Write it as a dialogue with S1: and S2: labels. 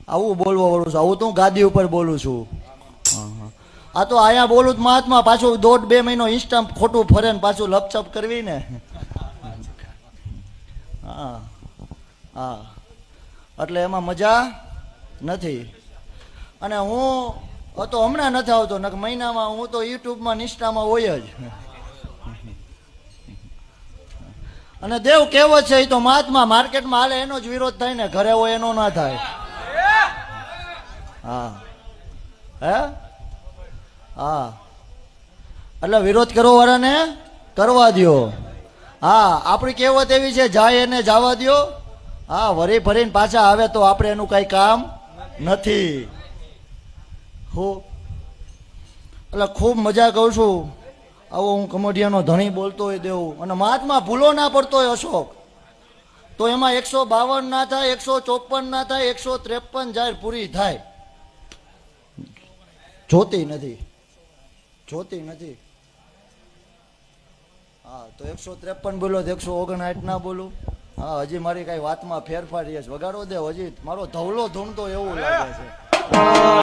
S1: આવું બોલવા વાળું છું, આવું તો હું ગાદી ઉપર બોલું છું. આ તો અહીંયા બોલું મહાત્મા પાછું 1.5-2 મહિનો ઇન્સ્ટા ખોટું ફરે ને પાછું લપચપ કરવી ને. હા હા, એટલે એમાં મજા નથી. અને હું તો હમણાં નથી આવતો, ને મહિનામાં હું તો યુટ્યુબમાં ઇન્સ્ટામાં હોય જ. અને દેવ કેવો છે એ તો મહાત્મા માર્કેટમાં હાલે એનો જ વિરોધ થાય ને, ઘરે હોય એનો ના થાય. હા હે હા, એટલે વિરોધ કરવા વાળાને કરવા દો. હા, આપણી કહેવત એવી છે, જાય એને જવા દો. હા, વરી ફરીને પાછા આવે તો આપણે એનું કઈ કામ નથી. હું એટલે ખૂબ મજા કહું છું. આવો હું કમોડિયાનો ધણી બોલતો હોય દેવું. અને મહાત્મા ભૂલો ના પડતો હોય અશોક, તો એમાં 152 ના થાય, 154 ના થાય, 153 જાહેર પૂરી થાય. જોતી નથી, જોતી નથી. હા, તો 153 બોલો, 159 ના બોલું. હા, હજી મારી કઈ વાતમાં ફેરફાર છે, વગાડો દે. હજી મારો ધવલો ધૂમતો એવું લાગે છે.